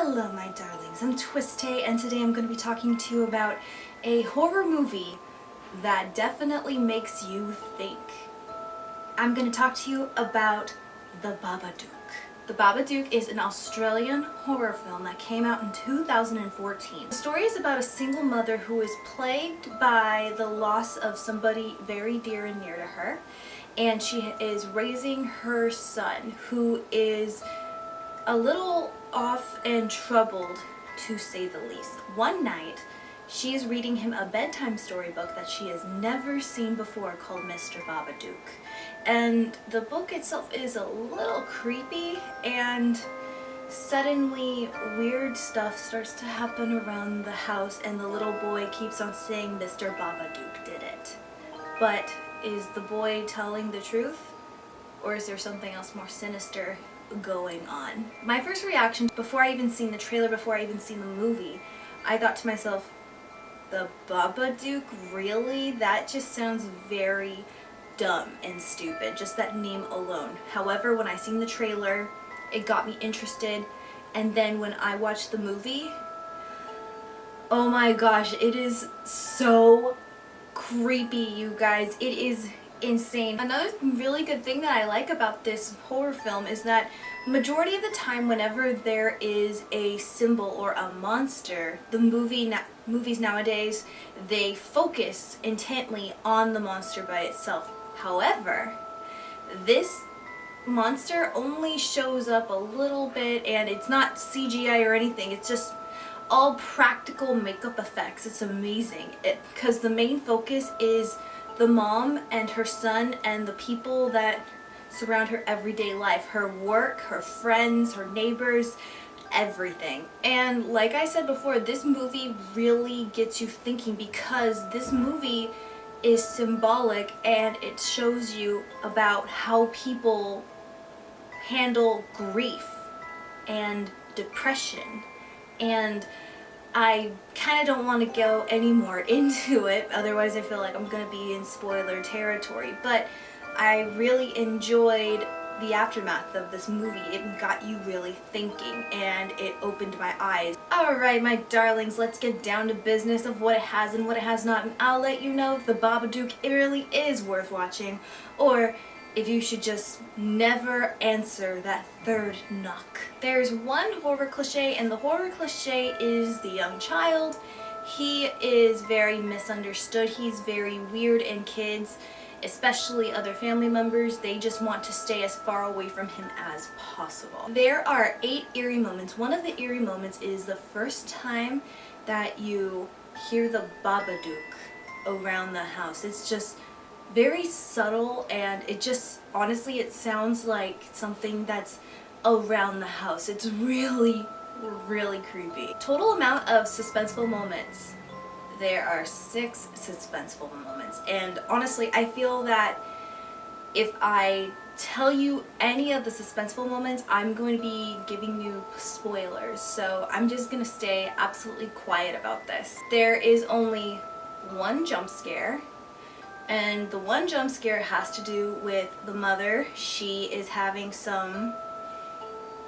Hello my darlings, I'm TwisTay and today I'm going to be talking to you about a horror movie that definitely makes you think. I'm going to talk to you about The Babadook. The Babadook is an Australian horror film that came out in 2014. The story is about a single mother who is plagued by the loss of somebody very dear and near to her, and she is raising her son, who is a little off and troubled, to say the least. One night, she is reading him a bedtime storybook that she has never seen before called Mr. Babadook. And the book itself is a little creepy, and suddenly weird stuff starts to happen around the house, and the little boy keeps on saying Mr. Babadook did it. But is the boy telling the truth? Or is there something else more sinister going on? My first reaction, before I even seen the trailer, before I even seen the movie, I thought to myself, the Babadook, really? That just sounds very dumb and stupid, just that name alone. However, when I seen the trailer, it got me interested, and then when I watched the movie, oh my gosh, it is so creepy, you guys. It is insane. Another really good thing that I like about this horror film is that majority of the time whenever there is a symbol or a monster, the movies nowadays, they focus intently on the monster by itself. However, this monster only shows up a little bit, and it's not CGI or anything, it's just all practical makeup effects. It's amazing because the main focus is the mom and her son and the people that surround her everyday life, her work, her friends, her neighbors, everything. And like I said before, this movie really gets you thinking because this movie is symbolic and it shows you about how people handle grief and depression. And I kind of don't want to go any more into it, otherwise I feel like I'm going to be in spoiler territory, but I really enjoyed the aftermath of this movie. It got you really thinking and it opened my eyes. Alright my darlings, let's get down to business of what it has and what it has not, and I'll let you know if The Babadook really is worth watching, or if you should just never answer that third knock. There's one horror cliche, and the horror cliche is the young child. He is very misunderstood. He's very weird, and kids, especially other family members, they just want to stay as far away from him as possible. There are 8 eerie moments. One of the eerie moments is the first time that you hear the Babadook around the house. It's just very subtle, and it just, honestly, it sounds like something that's around the house. It's really, really creepy. Total amount of suspenseful moments. There are 6 suspenseful moments, and honestly, I feel that if I tell you any of the suspenseful moments, I'm going to be giving you spoilers, so I'm just going to stay absolutely quiet about this. There is only one jump scare. And the one jump scare has to do with the mother. She is having some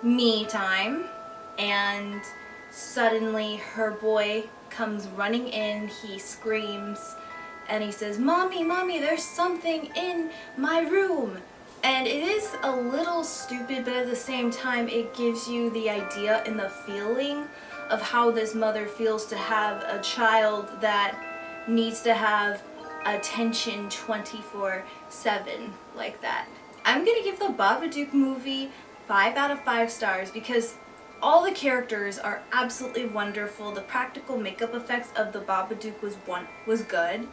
me time, and suddenly her boy comes running in. He screams and he says, "Mommy, Mommy, there's something in my room." And it is a little stupid, but at the same time it gives you the idea and the feeling of how this mother feels to have a child that needs to have attention 24/7 like that. I'm gonna give the Babadook movie 5 out of 5 stars because all the characters are absolutely wonderful. The practical makeup effects of the Babadook was good,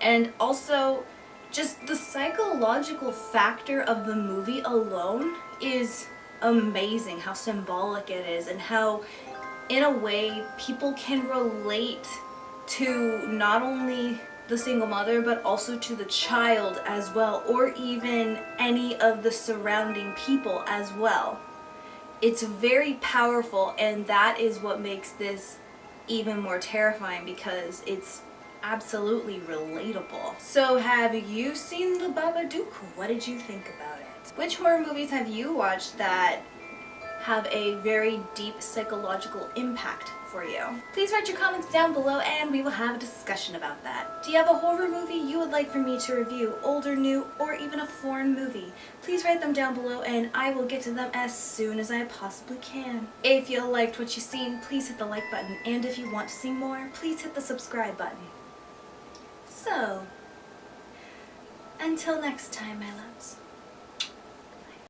and also just the psychological factor of the movie alone is amazing. How symbolic it is, and how in a way people can relate to not only the single mother, but also to the child as well, or even any of the surrounding people as well. It's very powerful, and that is what makes this even more terrifying because it's absolutely relatable. So have you seen The Babadook? What did you think about it? Which horror movies have you watched that have a very deep psychological impact for you. Please write your comments down below and we will have a discussion about that. Do you have a horror movie you would like for me to review, old or new, or even a foreign movie? Please write them down below and I will get to them as soon as I possibly can. If you liked what you've seen, please hit the like button, and if you want to see more, please hit the subscribe button. So, until next time, my loves.